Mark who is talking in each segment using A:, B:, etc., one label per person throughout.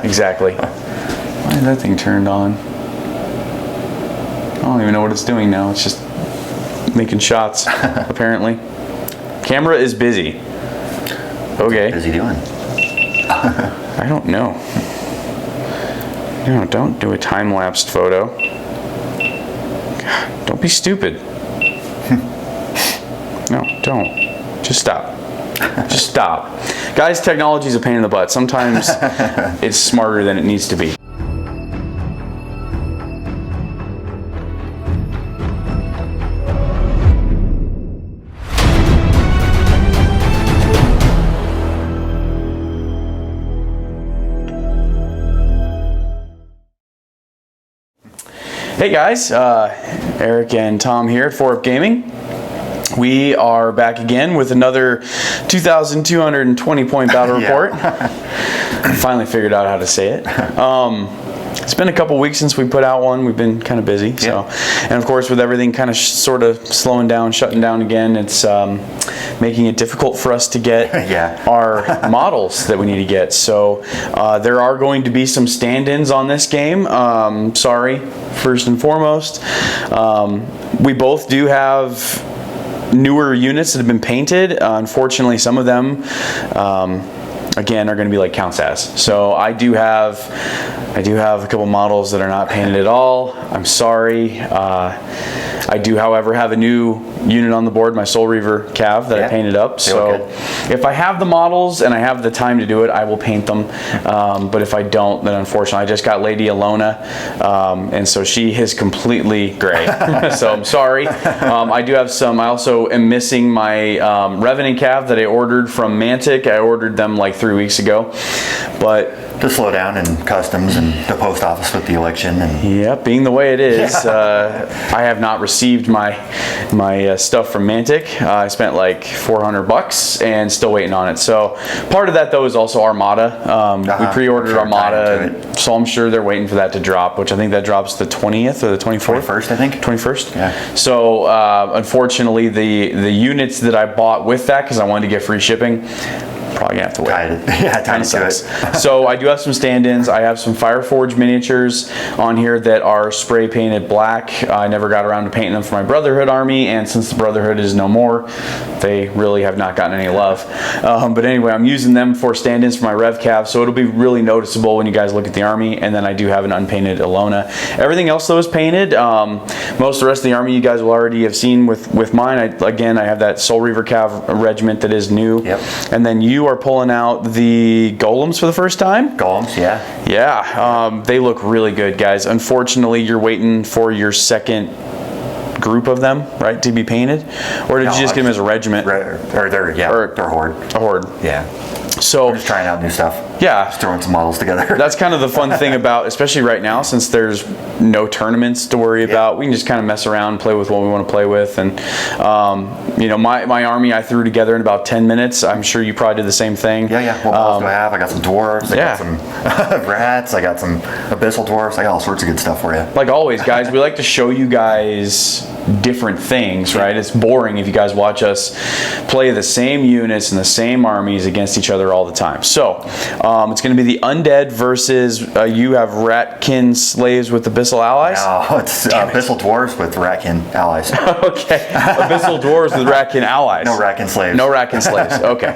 A: Exactly. Why is that thing turned on? I don't even know what it's doing now. It's just making shots, apparently. Camera is busy. Okay.
B: What is he doing?
A: I don't know. No, don't do a time-lapsed photo. God, don't be stupid. No, don't. Just stop. Just stop. Guys, technology is a pain in the butt. Sometimes it's smarter than it needs to be. Hey guys, Eric and Tom here at 4Up Gaming. We are back again with another 2,220 point battle report. Finally figured out how to say it. It's been a couple weeks since we put out one. We've been kind of busy, so. And of course, with everything kind of sort of slowing down, shutting down again, it's making it difficult for us to get our models that we need to get. So there are going to be some stand-ins on this game. Sorry, first and foremost. We both do have newer units that have been painted. Unfortunately, some of them again are going to be like counts as. So I do have a couple models that are not painted at all. I'm sorry. I do, however, have a new unit on the board, my Soul Reaver Cav that I painted up. So if I have the models and I have the time to do it, I will paint them. But if I don't, then unfortunately, I just got Lady Alona, and so she is completely gray. So I'm sorry. I do have some. I also am missing my Revenant Cav that I ordered from Mantic. I ordered them like 3 weeks ago, but
B: to slow down and customs and the post office with the election and
A: being the way it is, I have not received my stuff from Mantic. I spent like $400 and still waiting on it. So part of that though is also Armada. We pre-ordered Armada, so I'm sure they're waiting for that to drop, which I think that drops the 20th or the 24th.
B: 21st, I think.
A: 21st.
B: Yeah.
A: So unfortunately, the units that I bought with that, because I wanted to get free shipping, probably gonna have to wait.
B: Time to do it.
A: So I do have some stand-ins. I have some Fireforge miniatures on here that are spray painted black. I never got around to painting them for my Brotherhood army, and since the Brotherhood is no more, they really have not gotten any love. But anyway, I'm using them for stand-ins for my Rev Cav, so it'll be really noticeable when you guys look at the army. And then I do have an unpainted Alona. Everything else though is painted. Most of the rest of the army you guys will already have seen with mine. I have that Soul Reaver Cav regiment that is new. And then you are pulling out the golems for the first time.
B: Golems,
A: they look really good, guys. Unfortunately, you're waiting for your second group of them, right, to be painted, or did you just get them as a regiment?
B: They're a horde.
A: A horde.
B: Yeah.
A: So
B: we're just trying out new stuff.
A: Yeah.
B: Just throwing some models together.
A: That's kind of the fun thing about, especially right now, since there's no tournaments to worry about. We can just kind of mess around, play with what we want to play with. And, you know, my army I threw together in about 10 minutes. I'm sure you probably did the same thing.
B: What models do I have? I got some Dwarfs. I got some Rats. I got some Abyssal Dwarfs. I got all sorts of good stuff for you.
A: Like always, guys, we like to show you guys different things, right? It's boring if you guys watch us play the same units and the same armies against each other all the time. So it's going to be the Undead versus you have Ratkin slaves with Abyssal allies?
B: No, it's Abyssal Dwarves with Ratkin allies.
A: Okay, Abyssal Dwarves with Ratkin allies.
B: No Ratkin slaves.
A: No Ratkin slaves, okay.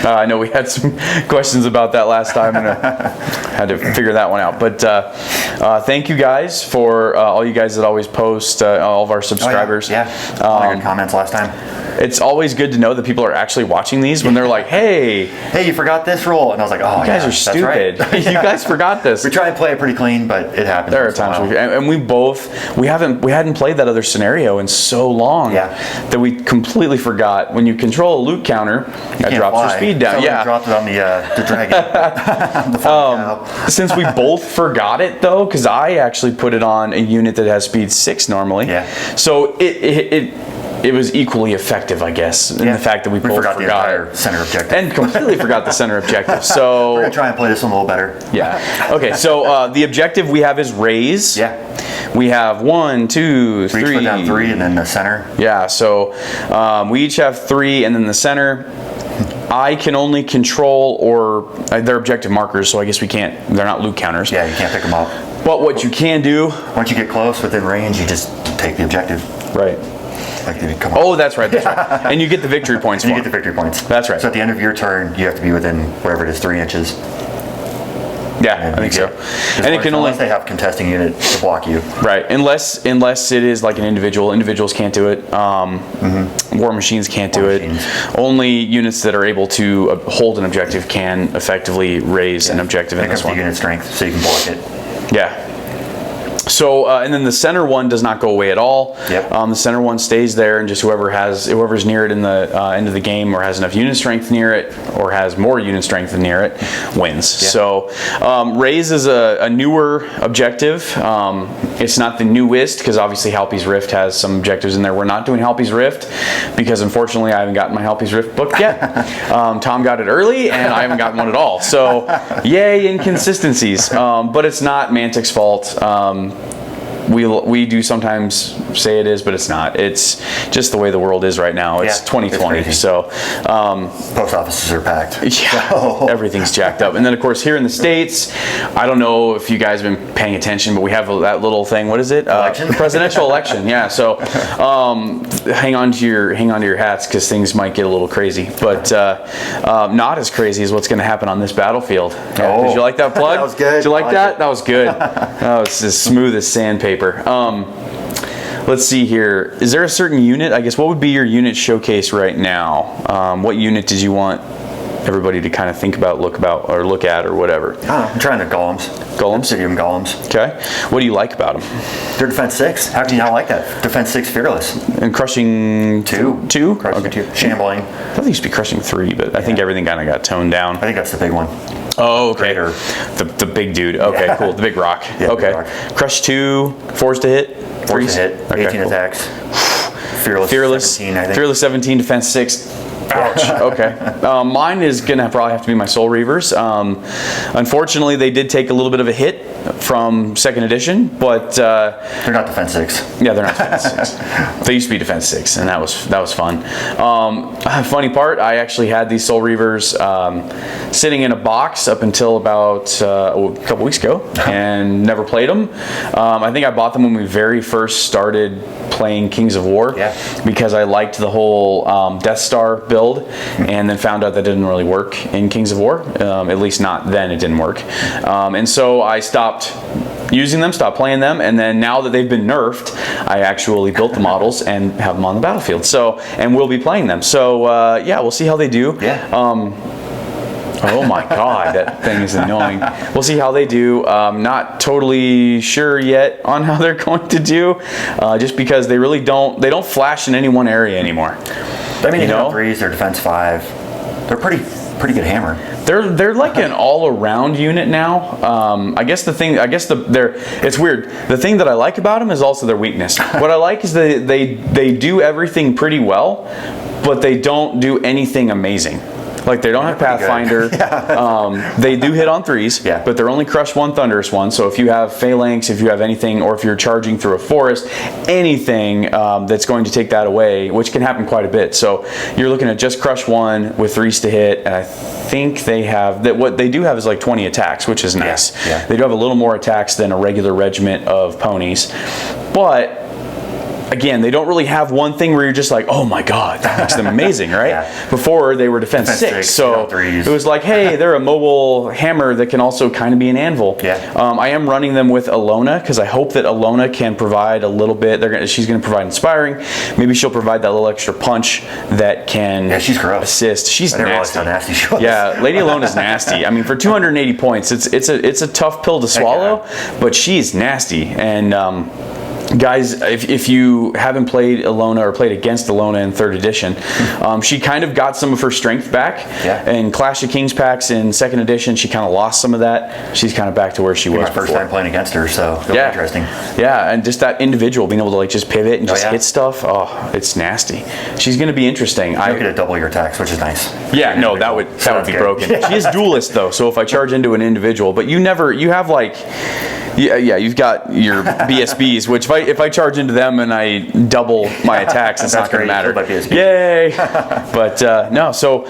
A: I know we had some questions about that last time and I had to figure that one out. But thank you guys for all you guys that always post, all of our subscribers.
B: All your comments last time.
A: It's always good to know that people are actually watching these when they're like, hey,
B: you forgot this this role, and I was like, oh,
A: you guys are stupid.
B: Right.
A: You guys forgot this.
B: We try and play it pretty clean, but it happens.
A: There are times, and we hadn't played that other scenario in so long that we completely forgot. When you control a loot counter, that drops your speed down.
B: So dropped it on the dragon. The
A: since we both forgot it though, because I actually put it on a unit that has speed 6 normally. So it was equally effective, I guess, in the fact that we both forgot
B: the entire center objective.
A: And completely forgot the center objective. So
B: we're going to try and play this one a little better.
A: Yeah. Okay, so the objective we have is raise.
B: Yeah.
A: We have 1, 2, 3.
B: We each put down 3 and then the center.
A: Yeah, so we each have 3 and then the center. I can only control or they're objective markers, so I guess we can't. They're not loot counters.
B: Yeah, you can't pick them up.
A: But what you can do,
B: once you get close within range, you just take the objective.
A: Right.
B: Like they come up.
A: Oh, that's right. That's right. And you get the victory points.
B: You get the victory points.
A: That's right.
B: So at the end of your turn, you have to be within whatever it is, 3 inches.
A: Yeah, I think so. And it can only
B: unless they have contesting unit to block you.
A: Right, unless it is like an individual. Individuals can't do it. War machines can't do it. Only units that are able to hold an objective can effectively raise an objective in this one.
B: Unit strength, so you can block it.
A: Yeah. So and then the center one does not go away at all.
B: Yep.
A: The center one stays there, and just whoever's near it in the end of the game, or has enough unit strength near it, or has more unit strength near it, wins. Yeah. So raise is a newer objective. It's not the newest, because obviously Halpi's Rift has some objectives in there. We're not doing Halpi's Rift because unfortunately I haven't gotten my Halpi's Rift book yet. Tom got it early, and I haven't gotten one at all. So yay, inconsistencies. But it's not Mantic's fault. We do sometimes say it is, but it's not. It's just the way the world is right now. It's 2020,
B: it's
A: so
B: post offices are packed.
A: Yeah, everything's jacked up. And then of course here in the States, I don't know if you guys have been paying attention, but we have that little thing. What is it?
B: Election?
A: The presidential election. Yeah. So hang on to your hats, because things might get a little crazy, but not as crazy as what's going to happen on this battlefield. Yeah. Did you like that plug?
B: That was good.
A: Did you like that? That was good. That was as smooth as sandpaper. Let's see here. Is there a certain unit? I guess what would be your unit showcase right now? What unit did you want everybody to kind of think about, look at, or whatever?
B: I'm trying the golems.
A: Golems?
B: Obsidian golems.
A: Okay. What do you like about them?
B: They're defense 6. How can you not like that? Defense 6 fearless.
A: And crushing 2? 2?
B: Crushing 2. Shambling.
A: I thought they used to be crushing 3, but I think everything kind of got toned down.
B: I think that's the big one.
A: Oh, okay. The big dude. Okay, cool. The big rock.
B: Yeah,
A: okay.
B: Big rock.
A: Crush 2, 4s to hit.
B: 4s to hit.
A: Okay,
B: 18
A: cool.
B: attacks. Fearless 17, I think.
A: Fearless 17, defense 6. Ouch. Okay. Mine is gonna probably have to be my Soul Reavers. Unfortunately, they did take a little bit of a hit from 2nd edition, but
B: they're not defense 6.
A: Yeah, they're not defense 6. They used to be defense 6, and that was fun. Funny part, I actually had these Soul Reavers sitting in a box up until about a couple weeks ago, and never played them. I think I bought them when we very first started playing Kings of War, because I liked the whole Death Star build, and then found out that didn't really work in Kings of War. At least not then, it didn't work. And so I stopped using them, stopped playing them, and then now that they've been nerfed, I actually built the models and have them on the battlefield. So, and we'll be playing them. So yeah, we'll see how they do. Oh my god, that thing is annoying. We'll see how they do. Not totally sure yet on how they're going to do, just because they really don't flash in any one area anymore.
B: I mean, they're 3s, they're defense 5. They're pretty good hammer.
A: They're like an all-around unit now. I guess it's weird. The thing that I like about them is also their weakness. What I like is they do everything pretty well, but they don't do anything amazing. Like, they don't have Pathfinder. They do hit on 3s, but they're only crush 1 Thunderous one. So if you have Phalanx, if you have anything, or if you're charging through a forest, anything that's going to take that away, which can happen quite a bit. So you're looking at just crush 1 with 3s to hit, and I think they have that. What they do have is like 20 attacks, which is nice. They do have a little more attacks than a regular regiment of ponies, but again, they don't really have one thing where you're just like, oh my god, that makes them amazing, right? Before, they were defense 6, so it was like, hey, they're a mobile hammer that can also kind of be an anvil. I am running them with Alona, because I hope that Alona can provide a little bit. She's going to provide inspiring. Maybe she'll provide that little extra punch that can
B: she's gross.
A: Assist. She's nasty.
B: I didn't realize how nasty she was.
A: Yeah, Lady Alona's nasty. I mean, for 280 points, it's a tough pill to swallow, but she's nasty. And guys, if you haven't played Alona or played against Alona in 3rd edition, she kind of got some of her strength back. In Clash of Kings packs in 2nd edition, she kind of lost some of that. She's kind of back to where she was
B: my first time playing against her, so it'll be interesting.
A: Yeah, and just that individual being able to like just pivot and just hit stuff. Oh, it's nasty. She's going to be interesting.
B: You get to double your attacks, which is nice.
A: Yeah, no, that would be broken. She is duelist though, so if I charge into an individual, but you have like Yeah, you've got your BSBs, which if I charge into them and I double my attacks, it's not going to matter. Yay! But no, so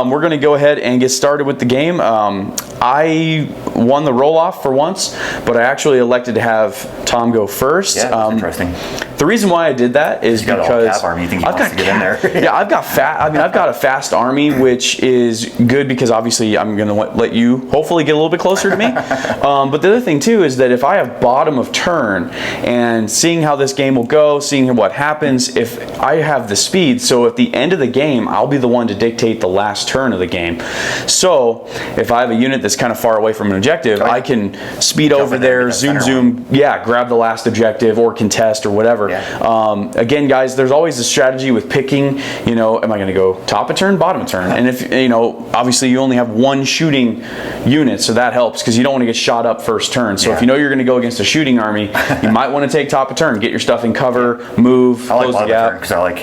A: we're going to go ahead and get started with the game. I won the roll-off for once, but I actually elected to have Tom go first.
B: Yeah, that's interesting.
A: The reason why I did that is because
B: army. You think he wants to get in there?
A: Yeah, I've got I've got a fast army, which is good because obviously I'm going to let you hopefully get a little bit closer to me. But the other thing too is that if I have bottom of turn and seeing how this game will go, seeing what happens, if I have the speed, so at the end of the game, I'll be the one to dictate the last turn of the game. So if I have a unit that's kind of far away from an objective, I can speed over there, zoom, yeah, grab the last objective or contest or whatever. Yeah. Again, guys, there's always a strategy with picking, you know, am I going to go top of turn, bottom of turn? And if, you know, obviously you only have one shooting unit, so that helps because you don't want to get shot up first turn. So if you know you're going to go against a shooting army, you might want to take top of turn, get your stuff in cover, move, close the gap.
B: Because I like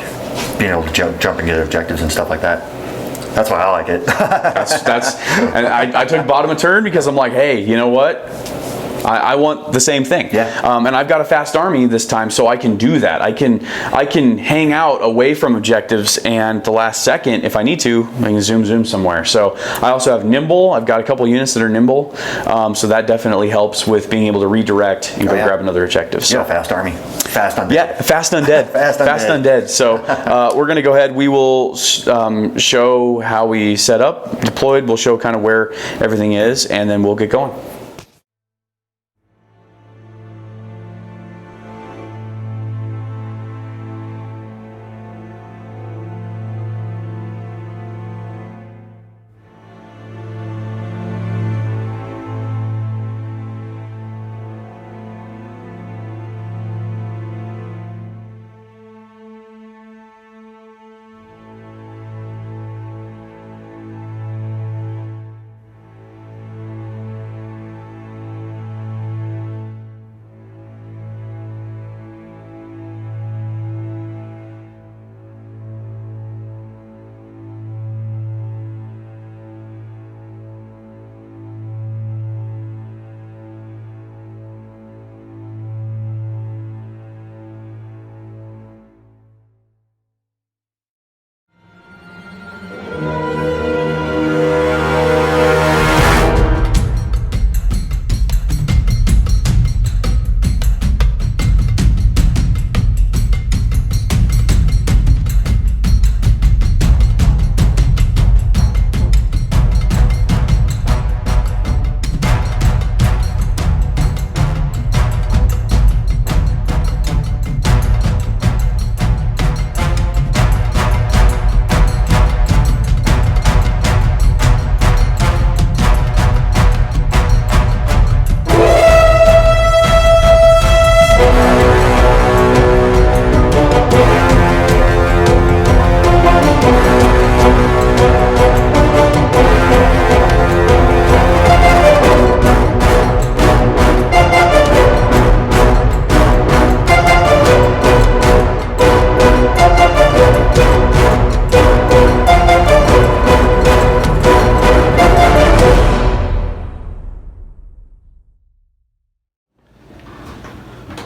B: being able to jump and get objectives and stuff like that. That's why I like it.
A: And I took bottom of turn because I'm like, hey, you know what? I want the same thing.
B: Yeah.
A: And I've got a fast army this time, so I can do that. I can hang out away from objectives, and the last second, if I need to, I can zoom somewhere. So I also have nimble. I've got a couple units that are nimble, so that definitely helps with being able to redirect and go grab another objective. So
B: fast army. Fast undead.
A: Yeah, fast undead. Fast undead. So we're going to go ahead. We will show how we set up, deployed. We'll show kind of where everything is, and then we'll get going.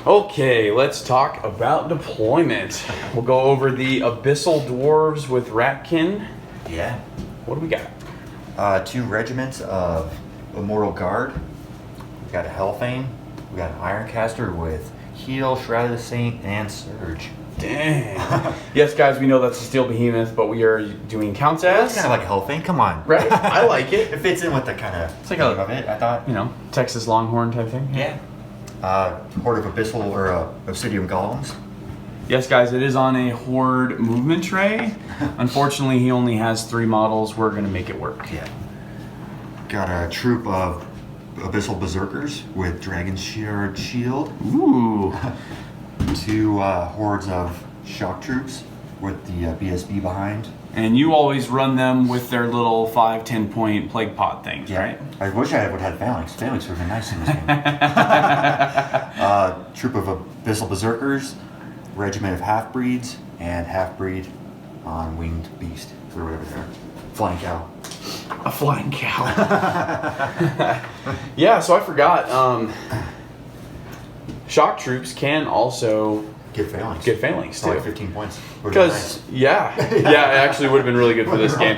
A: Okay, let's talk about deployment. We'll go over the Abyssal Dwarves with Ratkin.
B: Yeah.
A: What do we got?
B: 2 regiments of Immortal Guard. We got a Hellfane. We got an Ironcaster with Heal, Shroud of the Saint, and Surge.
A: Dang. Yes, guys, we know that's a Steel Behemoth, but we are doing counts as.
B: It's kind of like a Hellfane. Come on.
A: Right? I like it.
B: It fits in with the kind of
A: it's like
B: theme of it, I thought.
A: You know, Texas Longhorn type thing.
B: Yeah. Horde of Abyssal or Obsidian Golems.
A: Yes, guys, it is on a Horde movement tray. Unfortunately, he only has 3 models. We're going to make it work.
B: Yeah. Got a troop of Abyssal Berserkers with Dragon's Shard Shield.
A: Ooh.
B: 2 hordes of Shock Troops with the BSB behind.
A: And you always run them with their little 5-10 point plague pot things, right?
B: I wish I would have had Phalanx. Phalanx would have been nice in this game. Troop of Abyssal Berserkers, regiment of half-breeds, and half-breed on Winged Beast, or whatever they are. Flying Cow.
A: A flying cow. Yeah, so I forgot. shock troops can also
B: Get phalanx.
A: get phalanx too.
B: Like 15 points.
A: Because yeah, it actually would have been really good for this game.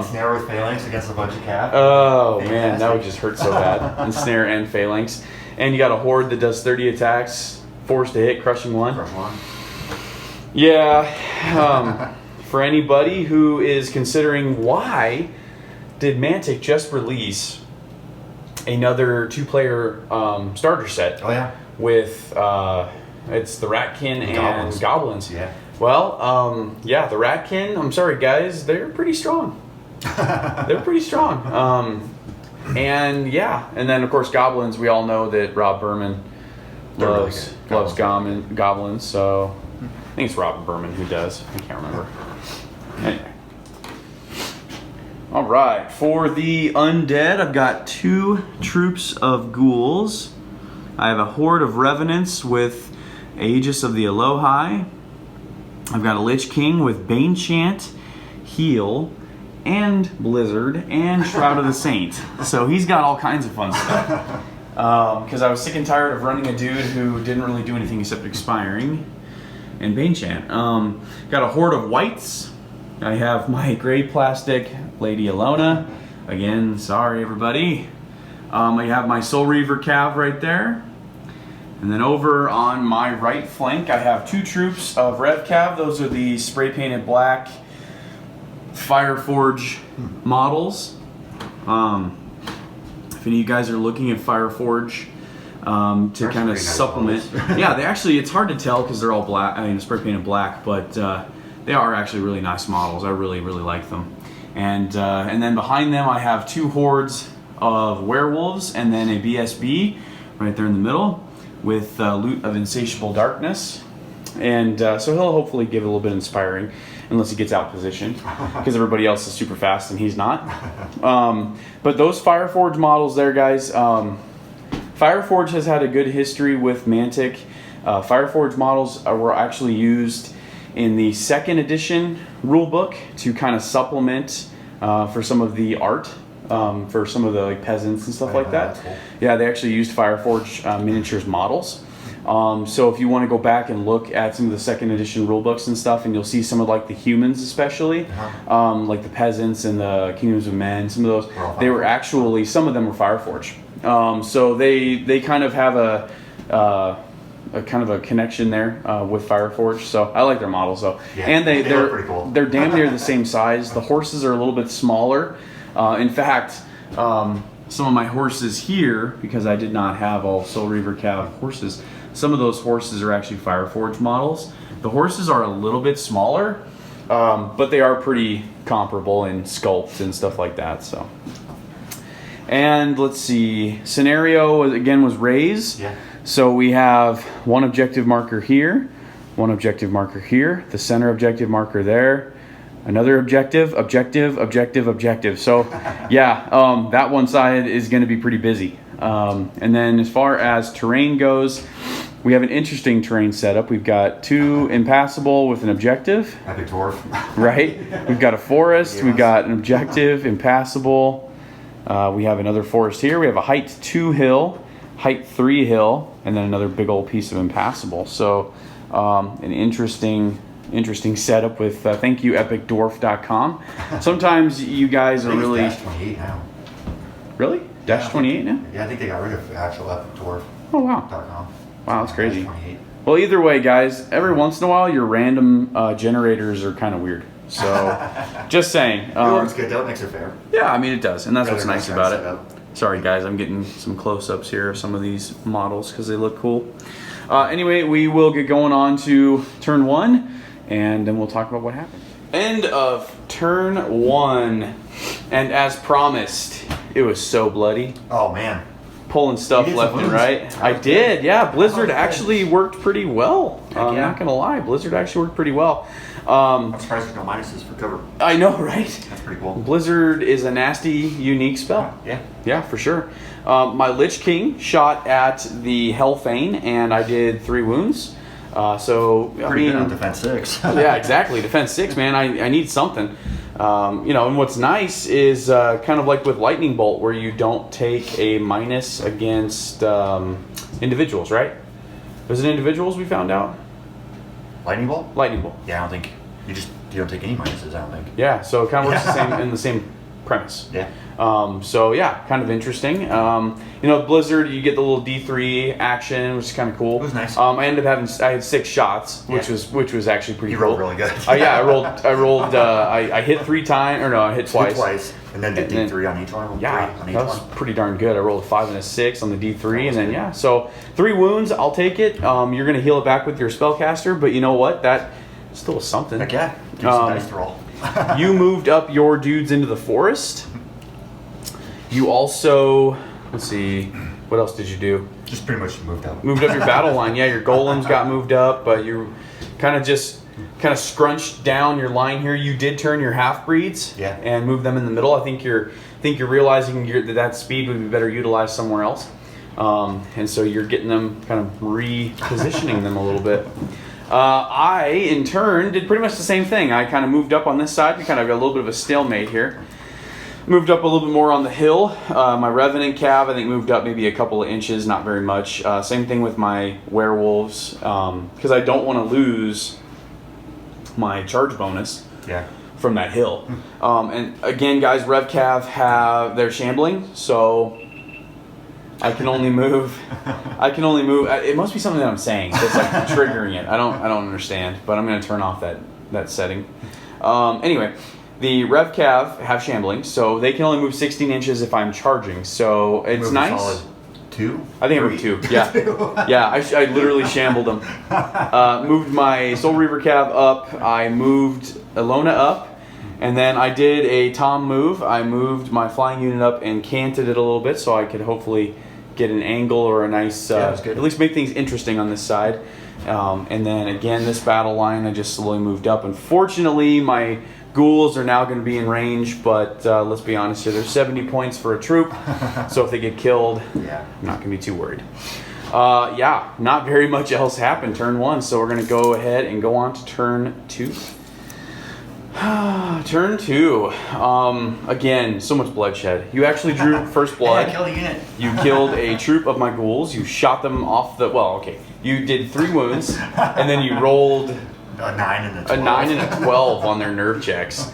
B: Snare with phalanx against a bunch of cav.
A: Oh man, that would just hurt so bad. And snare and phalanx, and you got a horde that does 30 attacks, forced to hit, crushing one.
B: Crush one.
A: Yeah. For anybody who is considering why did Mantic just release another 2-player starter set?
B: Oh yeah.
A: With it's the Ratkin and Goblins.
B: Yeah.
A: Well, yeah, the Ratkin, I'm sorry guys, they're pretty strong. They're pretty strong. And yeah, and then of course Goblins, we all know that Rob Berman loves Goblins, so I think it's Rob Berman who does. I can't remember. Anyway. Alright, for the Undead, I've got 2 troops of ghouls. I have a horde of revenants with Aegis of the Elohai. I've got a Lich King with Banechant, Heal, and Blizzard, and Shroud of the Saint. So he's got all kinds of fun stuff. Because I was sick and tired of running a dude who didn't really do anything except expiring. And Banechant. Got a horde of whites. I have my gray plastic Lady Alona. Again, sorry everybody. I have my Soul Reaver Cav right there. And then over on my right flank, I have 2 troops of Rev Cav. Those are the spray painted black Fireforge models. If any of you guys are looking at Fireforge to kind of supplement, yeah, they actually, it's hard to tell because they're all black. I mean, spray painted black, but they are actually really nice models. I really like them. And then behind them, I have 2 hordes of werewolves and then a BSB right there in the middle with Loot of Insatiable Darkness. And so he'll hopefully give it a little bit inspiring, unless he gets out positioned, because everybody else is super fast and he's not. But those Fireforge models there, guys, Fireforge has had a good history with Mantic. Fireforge models were actually used in the 2nd edition rulebook to kind of supplement for some of the art. For some of the like peasants and stuff like that. Cool. Yeah, they actually used Fireforge miniatures models. So if you want to go back and look at some of the 2nd edition rulebooks and stuff, and you'll see some of like the humans especially, like the peasants and the Kingdoms of Men, some of those, they were actually, some of them were Fireforge. So they kind of have a kind of a connection there with Fireforge. So I like their models though. Yeah, and they're pretty cool. They're damn near the same size. The horses are a little bit smaller. In fact, some of my horses here, because I did not have all Soul Reaver Cav horses, some of those horses are actually Fireforge models. The horses are a little bit smaller, but they are pretty comparable in sculpt and stuff like that. So, and let's see, scenario again was raise. Yeah. So we have 1 objective marker here, 1 objective marker here, the center objective marker there. Another objective. So, yeah, that one side is going to be pretty busy. And then as far as terrain goes, we have an interesting terrain setup. We've got 2 impassable with an objective.
B: Epic dwarf.
A: Right. We've got a forest. Yes. We've got an objective, impassable. We have another forest here. We have a height 2 hill, height 3 hill, and then another big old piece of impassable. So, an interesting setup with thank you epicdwarf.com. Sometimes you guys are really
B: Dash 28 now.
A: Really? Dash 28 now?
B: Yeah, I think they got rid of actual epicdwarf.com.
A: Oh wow. Wow, that's crazy. Well, either way, guys, every once in a while your random generators are kind of weird. So just saying.
B: It works good though, it makes it fair.
A: Yeah, I mean it does, and that's what's nice about it. Sorry guys, I'm getting some close-ups here of some of these models because they look cool. Anyway, we will get going on to turn 1. And then we'll talk about what happened. End of turn 1. And as promised, it was so bloody.
B: Oh, man.
A: Pulling stuff left and right. I did, yeah. Blizzard actually worked pretty well. I'm not going to lie. Blizzard actually worked pretty well.
B: I'm surprised there's no minuses for cover.
A: I know, right?
B: That's pretty cool.
A: Blizzard is a nasty, unique spell.
B: Yeah.
A: Yeah, for sure. My Lich King shot at the Hellfane, and I did 3 wounds. So
B: pretty good on defense 6.
A: Yeah, exactly. Defense 6, man. I need something. And what's nice is kind of like with Lightning Bolt, where you don't take a minus against individuals, right? Was it individuals we found out?
B: Lightning bolt?
A: Lightning bolt.
B: Yeah, I don't think you don't take any minuses. I don't think.
A: Yeah, so it kind of works the same in the same premise.
B: Yeah.
A: So yeah, kind of interesting. Blizzard, you get the little D3 action, which is kind of cool.
B: It was nice.
A: I had 6 shots, which was actually pretty cool.
B: You rolled really good.
A: Yeah, I rolled. I hit 3 times, or no, I hit twice.
B: Twice, and then did D3 on each one.
A: Yeah, that was pretty darn good. I rolled a 5 and a 6 on the D3, and then so 3 wounds. I'll take it. You're gonna heal it back with your spellcaster, but you know what? That still was something.
B: Heck yeah, give some dice to roll.
A: You moved up your dudes into the forest. You also, let's see, what else did you do?
B: Just pretty much moved up.
A: Moved up your battle line. Yeah, your golems got moved up, but you kind of scrunched down your line here. You did turn your half-breeds and move them in the middle. I think you're realizing that speed would be better utilized somewhere else. And so you're getting them, kind of repositioning them a little bit. I, in turn, did pretty much the same thing. I kind of moved up on this side. We kind of got a little bit of a stalemate here. Moved up a little bit more on the hill. My Revenant Cav, I think, moved up maybe a couple of inches, not very much. Same thing with my werewolves, because I don't want to lose my charge bonus from that hill. And again, guys, Rev Cav they're shambling, so I can only move. It must be something that I'm saying that's like triggering it. I don't understand, but I'm going to turn off that setting. Anyway. The Rev Cav have shambling, so they can only move 16 inches if I'm charging. So it's nice.
B: Solid 2?
A: I think I moved 2. Yeah, yeah. I literally shambled them. Moved my Soul Reaver Cav up. I moved Ilona up, and then I did a Tom move. I moved my flying unit up and canted it a little bit, so I could hopefully get an angle or a nice, at least make things interesting on this side. And then again, this battle line, I just slowly moved up. Unfortunately, my ghouls are now going to be in range, but let's be honest here, there's 70 points for a troop, so if they get killed, I'm not going to be too worried. Not very much else happened turn 1, so we're going to go ahead and go on to turn 2. Turn 2. Again, so much bloodshed. You actually drew first blood.
B: Yeah, kill a unit.
A: You killed a troop of my ghouls. You shot them off the... Well, okay. You did 3 wounds, and then you rolled...
B: A 9 and a 12.
A: A 9 and a 12 on their nerve checks.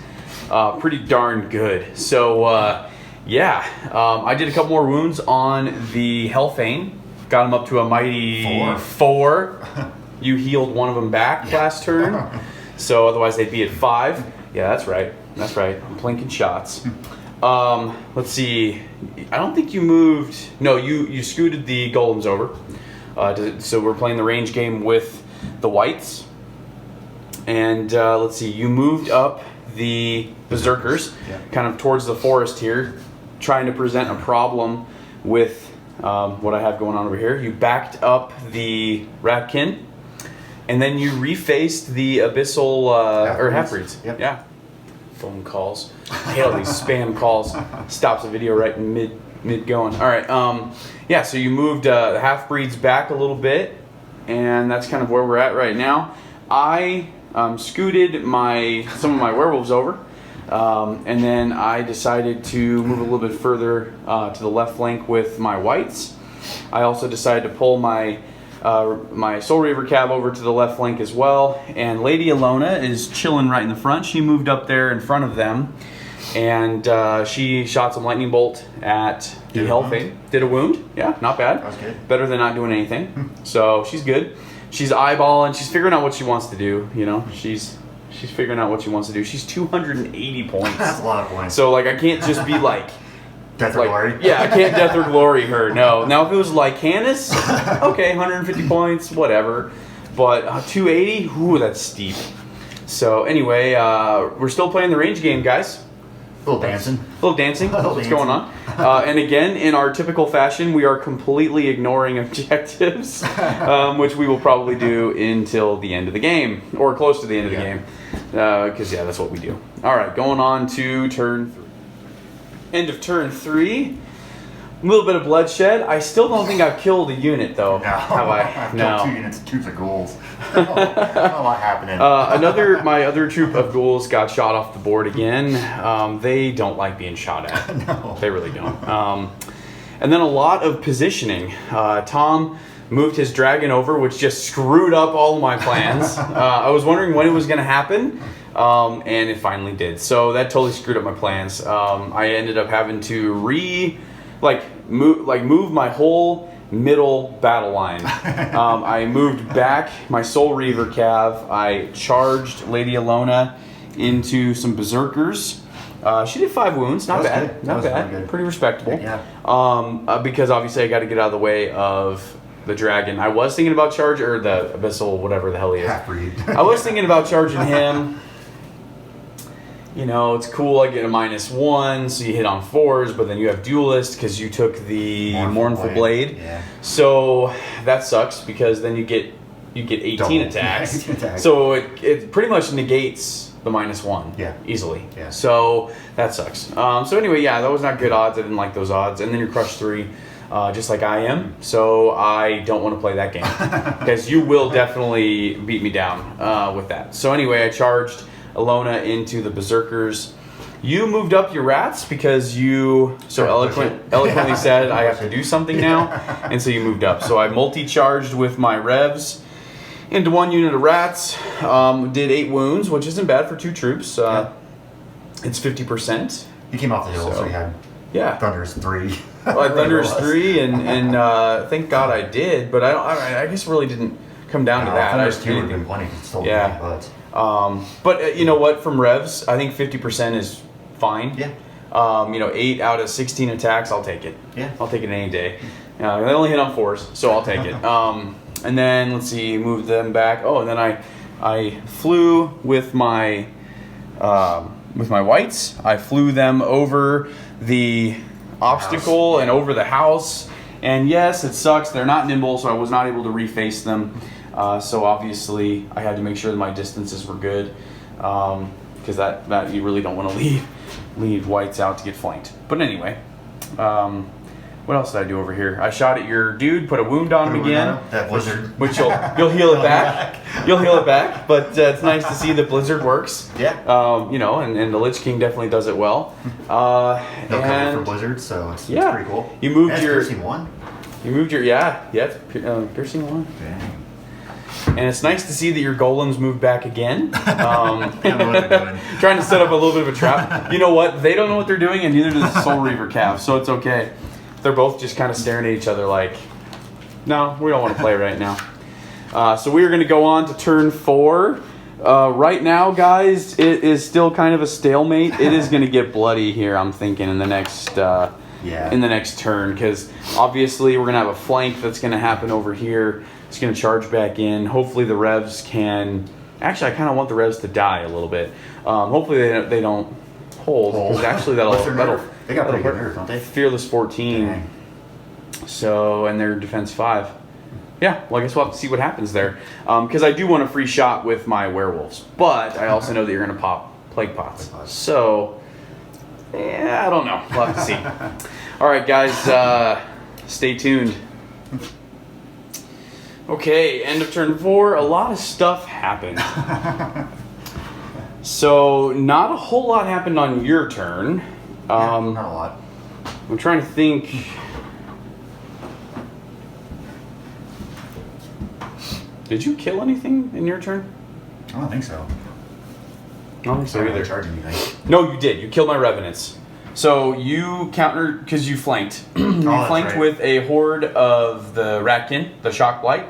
A: Pretty darn good. So, I did a couple more wounds on the Hellfane. Got him up to a mighty 4. You healed one of them back last turn. So otherwise they'd be at 5. Yeah, that's right. That's right. I'm plinking shots. Let's see. I don't think you moved... No, you scooted the golems over. So we're playing the range game with the whites. And let's see, you moved up the berserkers kind of towards the forest here, trying to present a problem with what I have going on over here. You backed up the Ratkin, and then you refaced the Abyssal or half-breeds. Yeah. Phone calls. I hate all these spam calls. Stops the video right in mid going. All right. So you moved the half-breeds back a little bit, and that's kind of where we're at right now. I scooted some of my werewolves over, and then I decided to move a little bit further to the left flank with my whites. I also decided to pull my Soul Reaver Cav over to the left flank as well, and Lady Ilona is chilling right in the front. She moved up there in front of them, and she shot some lightning bolt at the Hellfane. Did a wound. Yeah, not bad.
B: That was good.
A: Better than not doing anything. So she's good. She's eyeballing. She's figuring out what she wants to do. You know, she's figuring out what she wants to do. She's 280 points.
B: That's a lot of points.
A: So like, I can't just be like
B: Death or Glory.
A: Yeah, I can't Death or Glory her. No. Now if it was like Canis, okay, 150 points, whatever. But 280, ooh, that's steep. So anyway, we're still playing the range game, guys.
B: A little dancing.
A: What's going on? And again, in our typical fashion, we are completely ignoring objectives, which we will probably do until the end of the game, or close to the end of the game, because that's what we do. All right, going on to turn 3. End of turn 3. A little bit of bloodshed. I still don't think I've killed a unit, though.
B: No.
A: Have I? No.
B: Killed 2 units, 2 of ghouls. Not a lot happening.
A: My other troop of ghouls got shot off the board again. They don't like being shot at.
B: No.
A: They really don't. And then a lot of positioning. Tom moved his dragon over, which just screwed up all of my plans. I was wondering when it was going to happen, and it finally did. So that totally screwed up my plans. I ended up having to move my whole middle battle line. I moved back my Soul Reaver cav. I charged Lady Alona into some berserkers. She did 5 wounds, not bad,
B: good. Not bad, really
A: pretty respectable.
B: Yeah.
A: Because obviously I got to get out of the way of the dragon. I was thinking about charging, or the Abyssal, whatever the hell he is.
B: Half-breed.
A: I was thinking about charging him. You know, it's cool. I get a -1, so you hit on 4s, but then you have duelist because you took the Mournful Blade.
B: Yeah.
A: So that sucks because then you get 18
B: Double.
A: attacks.
B: 18 attacks.
A: So it pretty much negates the -1.
B: Yeah.
A: Easily.
B: Yeah.
A: So that sucks. So anyway, yeah, that was not good odds. I didn't like those odds. And then you're Crush 3. Just like I am, so I don't want to play that game because you will definitely beat me down with that. So anyway, I charged Alona into the berserkers. You moved up your rats because you eloquently said I have to do something now, and so you moved up. So I multi-charged with my revs into 1 unit of rats. Did 8 wounds, which isn't bad for 2 troops. It's 50%.
B: You came off the hill, so you had Thunder's 3.
A: Well, Thunder's 3, and thank God I did, but I guess it really didn't come down to that.
B: Thunder's 2 would have been plenty. It's still
A: but you know what? From revs, I think 50% is fine.
B: Yeah.
A: 8 out of 16 attacks, I'll take it.
B: Yeah.
A: I'll take it any day. They only hit on 4s, so I'll take it. And then let's see, move them back. Oh, and then I flew with my whites. I flew them over the obstacle and over the house, and yes, it sucks, they're not nimble, so I was not able to reface them, so obviously I had to make sure that my distances were good, because that you really don't want to leave whites out to get flanked. But anyway, what else did I do over here? I shot at your dude, put a wound on him again.
B: That blizzard.
A: Which you'll heal it back. You'll heal it back. But it's nice to see that blizzard works.
B: Yeah.
A: And the Lich King definitely does it well.
B: No cover for blizzard, so it's pretty cool.
A: You moved
B: your piercing 1.
A: You moved your piercing 1.
B: Dang.
A: And it's nice to see that your golems moved back again.
B: I don't know what they're doing.
A: Trying to set up a little bit of a trap. You know what? They don't know what they're doing, and neither does the Soul Reaver Cav, so it's okay. They're both just kind of staring at each other like, no, we don't want to play right now. So we are going to go on to turn 4. Right now, guys, it is still kind of a stalemate. It is going to get bloody here, I'm thinking, in the next turn, because obviously we're going to have a flank that's going to happen over here. It's going to charge back in. Hopefully the revs can... Actually, I kind of want the revs to die a little bit. Hopefully they don't hold, because actually that'll
B: they got pretty good nerf, don't they?
A: Fearless 14.
B: Dang.
A: So, and their defense 5. Yeah, well, I guess we'll have to see what happens there. Because I do want a free shot with my werewolves. But I also know that you're going to pop plague pots. So, yeah, I don't know. We'll have to see. All right, guys, stay tuned. Okay, end of turn 4. A lot of stuff happened. So, not a whole lot happened on your turn.
B: Not a lot.
A: I'm trying to think. Did you kill anything in your turn?
B: I don't think so.
A: I don't think so either.
B: Charge anything.
A: No, you did. You killed my revenants. So you countered because you flanked. You flanked
B: right.
A: with a horde of the ratkin, the shock blight.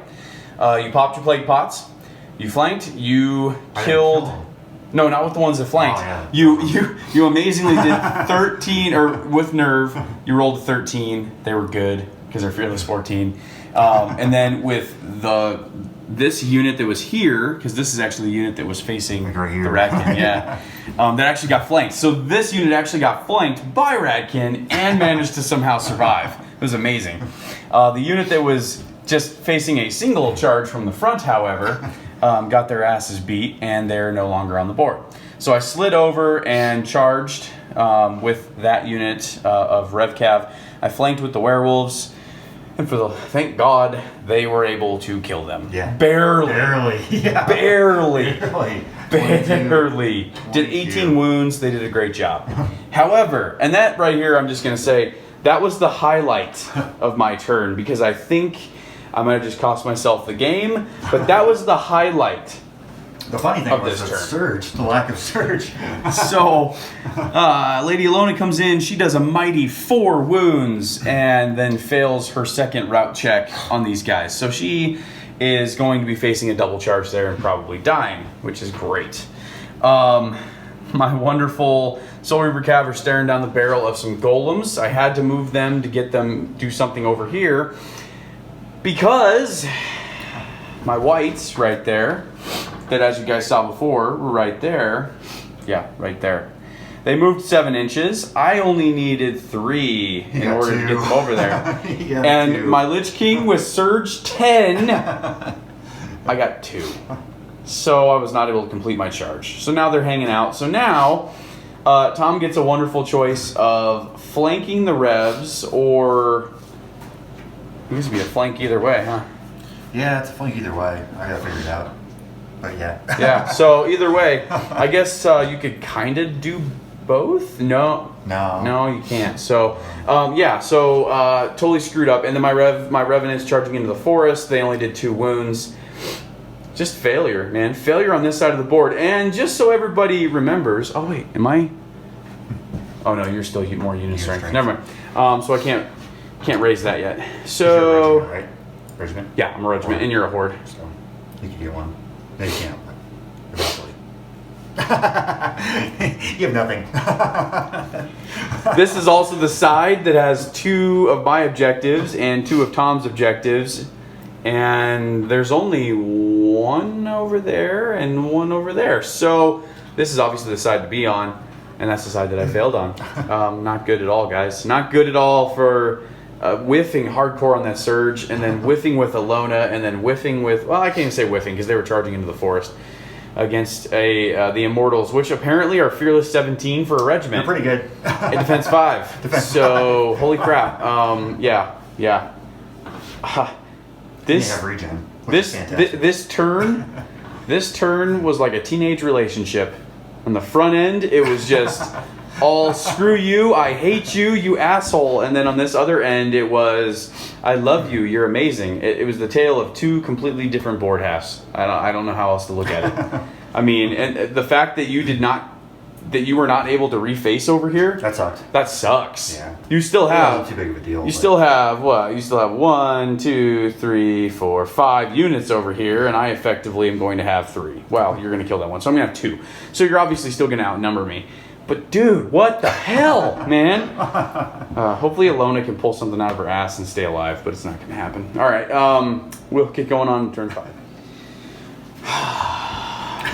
A: You popped your plague pots. You flanked. You killed. No, not with the ones that flanked.
B: Oh,
A: yeah. You amazingly did 13, or with nerve, you rolled a 13. They were good because they're fearless 14. And then with this unit that was here, because this is actually the unit that was facing
B: right here.
A: the Radkin, yeah, that actually got flanked. So this unit actually got flanked by Radkin and managed to somehow survive. It was amazing. The unit that was just facing a single charge from the front, however, got their asses beat, and they're no longer on the board. So I slid over and charged with that unit of RevCav. I flanked with the werewolves. And thank God they were able to kill them.
B: Yeah.
A: Barely.
B: Yeah.
A: Barely.
B: Barely.
A: Did 18 wounds. They did a great job. However, and that right here, I'm just going to say, That was the highlight of my turn because I think I might have just cost myself the game, but that was the highlight.
B: The funny thing was the surge, the lack of surge.
A: So, Lady Alona comes in, she does a mighty 4 wounds, and then fails her second route check on these guys. So she is going to be facing a double charge there and probably dying, which is great. My wonderful Soul Reaver Cav are staring down the barrel of some golems. I had to move them to get them do something over here because my whites right there, that as you guys saw before, were right there. Yeah, right there. They moved 7 inches. I only needed 3 in order to get them over there. And 2. My Lich King with Surge 10, I got 2. So I was not able to complete my charge. So now they're hanging out. So now Tom gets a wonderful choice of flanking the revs, or it used to be a flank either way, huh?
B: Yeah, it's a flank either way. I gotta figure it out. But yeah.
A: Yeah, so either way, I guess you could kind of do both? No, you can't. So, yeah, so totally screwed up. And then my Revenant's charging into the forest. They only did 2 wounds. Just failure, man. Failure on this side of the board. And just so everybody remembers... Oh, wait. Am I... Oh, no. You're still more unit strength. Never mind. So I can't raise that yet. So...
B: You're a regiment, right? Regiment?
A: Yeah, I'm a regiment. And you're a horde.
B: So you can get one. No, you can't. Eventually. You have nothing.
A: This is also the side that has 2 of my objectives and 2 of Tom's objectives. And there's only 1 over there and 1 over there. So this is obviously the side to be on, and that's the side that I failed on. Not good at all, guys. Not good at all for whiffing hardcore on that surge, and then whiffing with Alona, and then whiffing with... Well, I can't even say whiffing because they were charging into the forest against the Immortals, which apparently are Fearless 17 for a regiment.
B: They're pretty good.
A: And Defense 5. So, holy crap. Yeah. This turn was like a teenage relationship. On the front end, it was just all screw you, I hate you, you asshole. And then on this other end, it was I love you, you're amazing. It was the tale of 2 completely different board halves. I don't know how else to look at it. I mean, and the fact that you were not able to reface over here.
B: That sucked.
A: That sucks.
B: Yeah.
A: You still have...
B: Not too big of a deal.
A: You still have what? You still have 1, 2, 3, 4, 5 units over here, and I effectively am going to have 3. Well, you're going to kill that one, so I'm going to have 2. So you're obviously still going to outnumber me. But dude, what the hell, man? Hopefully Alona can pull something out of her ass and stay alive, but it's not going to happen. All right, we'll get going on turn 5.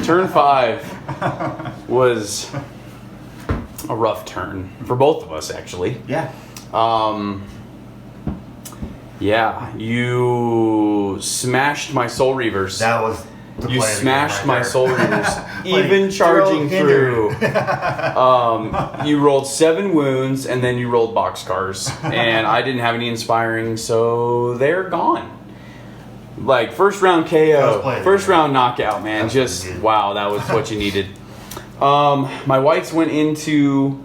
A: Turn 5 was a rough turn for both of us, actually.
B: Yeah.
A: Yeah, you smashed my Soul Reavers.
B: That was the play. You
A: smashed my Soul Reavers, even charging through. You rolled 7 wounds, and then you rolled boxcars, and I didn't have any inspiring, so they're gone. Like, first round KO, first round knockout, man. Just, wow, that was what you needed. My whites went into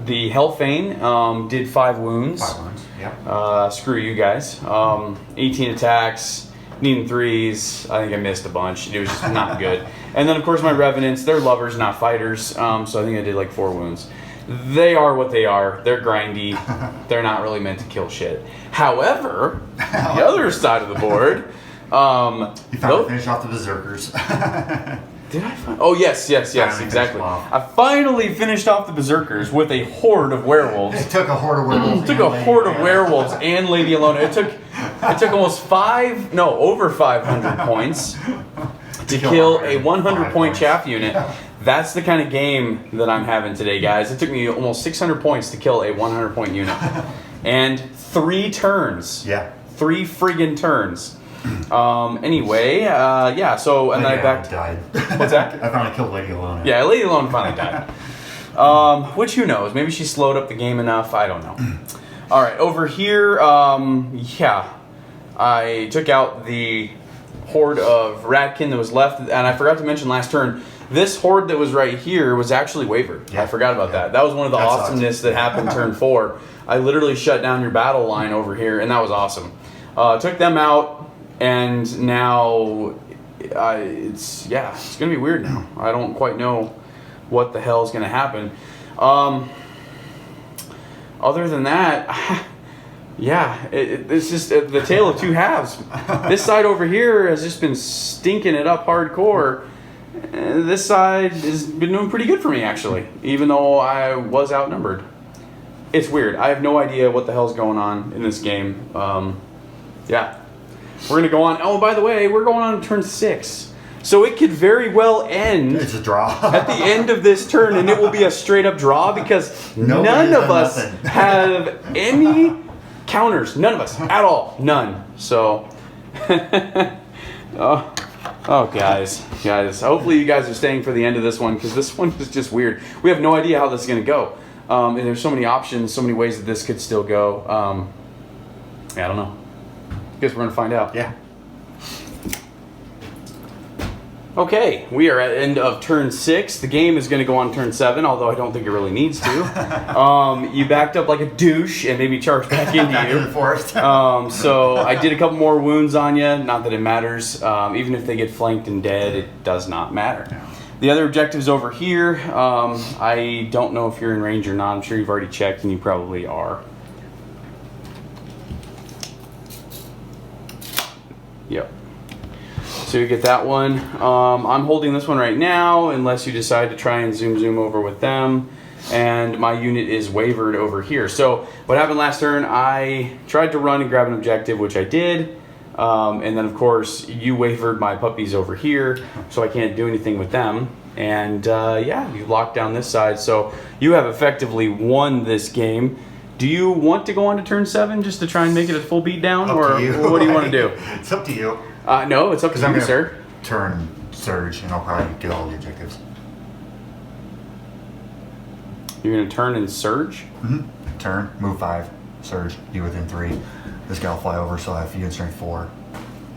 A: the Hellfane, did 5 wounds.
B: 5 wounds, yeah.
A: Screw you guys. 18 attacks, needing 3s. I think I missed a bunch. It was just not good. And then, of course, my Revenants, they're lovers, not fighters. So I think I did like 4 wounds. They are what they are. They're grindy. They're not really meant to kill shit. However, the other side of the board...
B: you finally finished off the Berserkers.
A: Did I find... Oh, yes, exactly. I finally finished off the Berserkers with a horde of werewolves.
B: It took a horde of werewolves.
A: It took a horde of werewolves and Lady Alona. It took almost over 500 points to kill a 100-point chaff unit. That's the kind of game that I'm having today, guys. It took me almost 600 points to kill a 100-point unit. And 3 turns.
B: Yeah.
A: 3 friggin' turns. Anyway, yeah, so, and then I
B: died.
A: What's that?
B: I finally killed Lady Alona.
A: Yeah, Lady Alona finally died. Which, who knows? Maybe she slowed up the game enough. I don't know. All right, over here, yeah, I took out the horde of Ratkin that was left, and I forgot to mention last turn, this horde that was right here was actually wavered.
B: Yeah.
A: I forgot about that. That was one of the awesomeness that happened turn 4. I literally shut down your battle line over here, and that was awesome. Took them out, and now it's gonna be weird now. I don't quite know what the hell is gonna happen. Other than that, yeah, it's just the tale of two halves. This side over here has just been stinking it up hardcore. This side has been doing pretty good for me, actually, even though I was outnumbered. It's weird. I have no idea what the hell's going on in this game. Yeah. We're going to go on. Oh, by the way, we're going on turn 6. So it could very well end.
B: It's a draw.
A: At the end of this turn, and it will be a straight up draw because none of us have any counters. None of us. At all. None. So. Oh, guys. Hopefully you guys are staying for the end of this one because this one is just weird. We have no idea how this is going to go. And there's so many options, so many ways that this could still go. I don't know. Guess we're going to find out.
B: Yeah.
A: Okay, we are at the end of turn 6. The game is going to go on turn 7, although I don't think it really needs to. You backed up like a douche and made me charge back into
B: Back
A: you.
B: in the forest.
A: So I did a couple more wounds on you. Not that it matters. Even if they get flanked and dead, it does not matter.
B: No.
A: The other objectives over here, I don't know if you're in range or not. I'm sure you've already checked, and you probably are. Yep. So you get that one. I'm holding this one right now, unless you decide to try and zoom over with them. And my unit is wavered over here. So what happened last turn, I tried to run and grab an objective, which I did. And then, of course, you wavered my puppies over here, so I can't do anything with them. And, yeah, you locked down this side. So you have effectively won this game. Do you want to go on to turn 7 just to try and make it a full beat down? Or what do you want to do?
B: It's up to you.
A: No, it's up to you, sir.
B: Turn surge, and I'll probably get all the objectives.
A: You're going to turn and surge?
B: Mm-hmm. Turn, move 5, surge, you within 3. This guy will fly over, so I have you in strength 4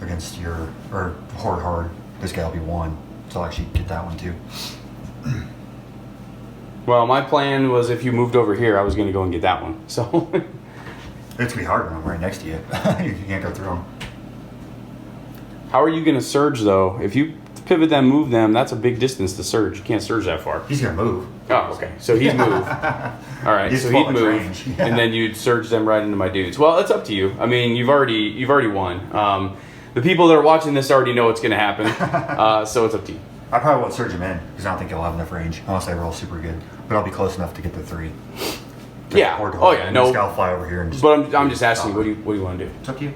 B: against your, or horde. This guy will be 1, so I'll actually get that one too.
A: Well, my plan was if you moved over here, I was going to go and get that one. So
B: it's going to be hard when I'm right next to you. You can't go through them.
A: How are you going to surge, though? If you pivot them, move them, that's a big distance to surge. You can't surge that far.
B: He's going to move.
A: Oh, okay. So he'd move. All right,
B: He's
A: so he'd
B: 12
A: move,
B: range. Yeah.
A: and then you'd surge them right into my dudes. Well, it's up to you. I mean, you've already won. The people that are watching this already know what's going to happen, so it's up to you.
B: I probably won't surge him in, because I don't think he'll have enough range, unless I roll super good. But I'll be close enough to get the 3.
A: Yeah. Oh, yeah, no.
B: This guy will fly over here and just...
A: But I'm just asking you, what do you want to do?
B: It's up to you.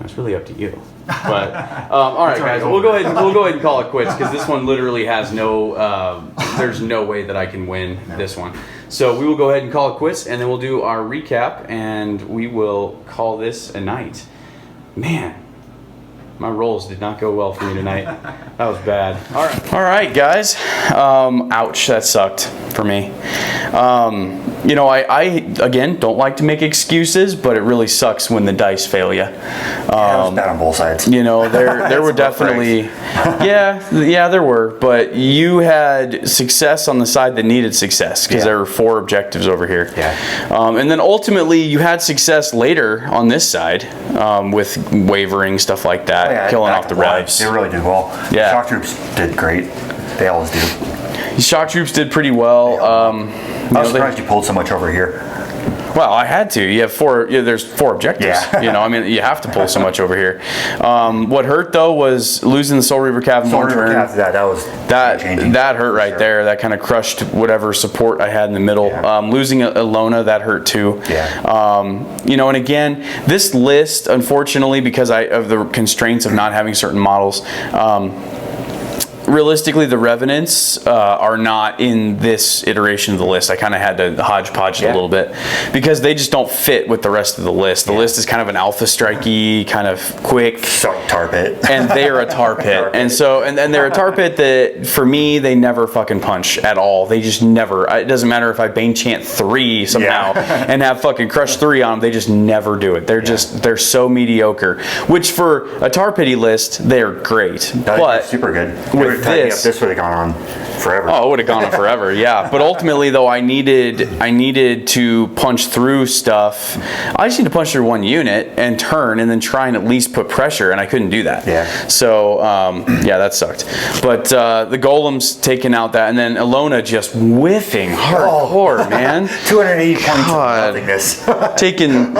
A: It's really up to you. But all right, guys, we'll go ahead and call it quits because this one literally has no. There's no way that I can win this one. So we will go ahead and call it quits, and then we'll do our recap, and we will call this a night. Man, my rolls did not go well for me tonight. That was bad. All right, guys. Ouch, that sucked for me. You know, I again don't like to make excuses, but it really sucks when the dice fail you.
B: Yeah, it was bad on both sides.
A: You know, there were definitely, yeah, there were. But you had success on the side that needed success because there were 4 objectives over here.
B: Yeah.
A: And then ultimately you had success later on this side with wavering, stuff like that, killing off the revs.
B: They really did well.
A: Yeah.
B: Shock troops did great. They always do.
A: Shock troops did pretty well.
B: I was surprised you pulled so much over here.
A: Well, I had to. You have 4. There's 4 objectives.
B: Yeah.
A: You know, I mean, you have to pull so much over here. What hurt though was losing the Soul Reaver Cav in one turn. That hurt right there. That kind of crushed whatever support I had in the middle.
B: Yeah.
A: Losing Alona, that hurt too.
B: Yeah.
A: You know, and again, this list, unfortunately, because of the constraints of not having certain models. Realistically, the Revenants are not in this iteration of the list. I kind of had to hodgepodge it a little bit because they just don't fit with the rest of the list. The list is kind of an alpha strikey, kind of quick.
B: Tar pit.
A: And they're a tar pit. And so, and they're a tar pit that, for me, they never fucking punch at all. They just never. It doesn't matter if I Bane Chant 3 somehow and have fucking Crush 3 on them. They just never do it. They're so mediocre. Which for a tar pity list, they're great.
B: But super good.
A: this.
B: This would have gone on forever.
A: Oh, it would have gone on forever, yeah. But ultimately, though, I needed to punch through stuff. I just need to punch through one unit and turn, and then try and at least put pressure, and I couldn't do that.
B: Yeah.
A: So yeah, that sucked. But the golems taking out that, and then Alona just whiffing hardcore, man.
B: 280 points of nothingness.
A: Taking,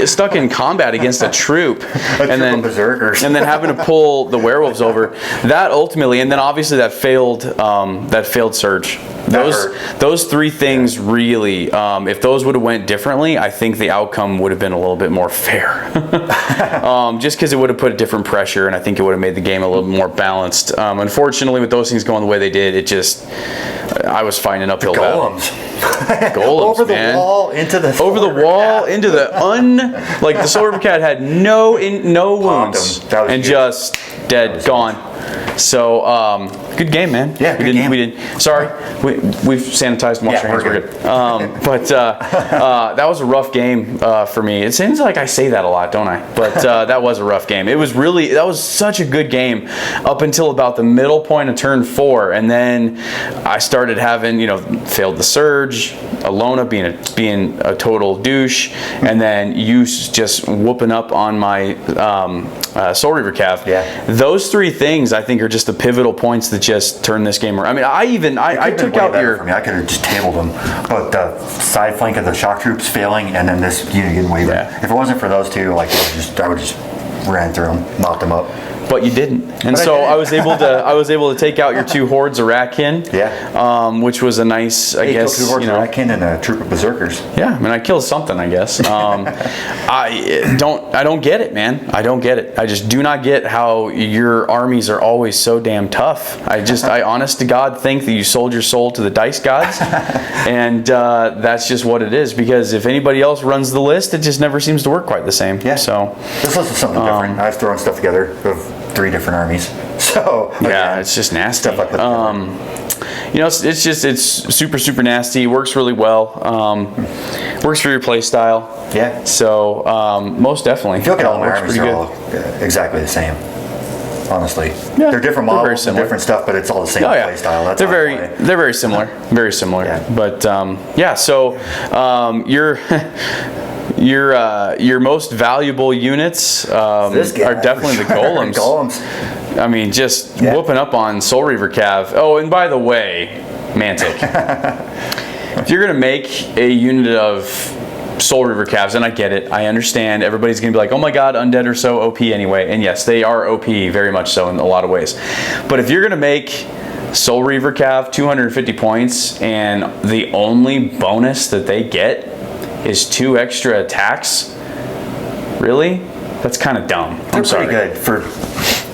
A: stuck in combat against a troop, and then
B: berserkers,
A: and then having to pull the werewolves over. That ultimately, and then obviously that failed surge. Those three things really, if those would have went differently, I think the outcome would have been a little bit more fair. Just because it would have put a different pressure, and I think it would have made the game a little more balanced. Unfortunately, with those things going the way they did, I was fighting an uphill battle. Golems,
B: over the
A: man.
B: wall into the
A: like the Soul Reaver Cat had no wounds and just dead, gone. So good game, man.
B: Yeah,
A: we didn't. Sorry, we've sanitized and washed our hands. We're good. But that was a rough game for me. It seems like I say that a lot, don't I? But that was a rough game. That was such a good game up until about the middle point of turn 4, and then I started having failed the surge, Alona being a total douche, and then you just whooping up on my Soul Reaver Cav.
B: Yeah.
A: Those three things I think are just the pivotal points that just turn this game around. I mean, I took out your.
B: For me, I could have just tabled them, but the side flank of the shock troops failing, and then this unit getting wavered.
A: Yeah.
B: If it wasn't for those two, I would just ran through them, knocked them up.
A: But you didn't, and so I was able to take out your 2 hordes of Ratkin.
B: Yeah.
A: Which was a nice, I guess.
B: 2 hordes of Ratkin and a troop of berserkers.
A: Yeah, I mean, I killed something, I guess. I don't get it, man. I don't get it. I just do not get how your armies are always so damn tough. I honest to God think that you sold your soul to the dice gods, and that's just what it is. Because if anybody else runs the list, it just never seems to work quite the same.
B: Yeah.
A: So
B: this list is something different. I've thrown stuff together of 3 different armies. So
A: yeah, it's just nasty.
B: Stuff like that.
A: It's super nasty. Works really well. Works for your play style.
B: Yeah.
A: So most definitely.
B: I feel like all my
A: works
B: armies
A: pretty
B: are
A: good.
B: all exactly the same. Honestly,
A: Yeah,
B: they're different
A: they're very
B: models and
A: similar.
B: different stuff, but it's all the same
A: Oh, yeah.
B: play style. That's
A: they're
B: how I
A: very
B: play.
A: they're very similar. Very similar.
B: Yeah.
A: But yeah. So your most valuable units are definitely the golems.
B: Golems.
A: I mean, just whooping up on Soul Reaver Cav. Oh, and by the way, Mantic, if you're gonna make a unit of Soul Reaver Cavs, and I get it, I understand. Everybody's gonna be like, "Oh my God, Undead are so OP anyway," and yes, they are OP, very much so in a lot of ways. But if you're gonna make Soul Reaver Cav 250 points, and the only bonus that they get is 2 extra attacks, really? That's kind of dumb.
B: They're
A: I'm sorry.
B: pretty good for.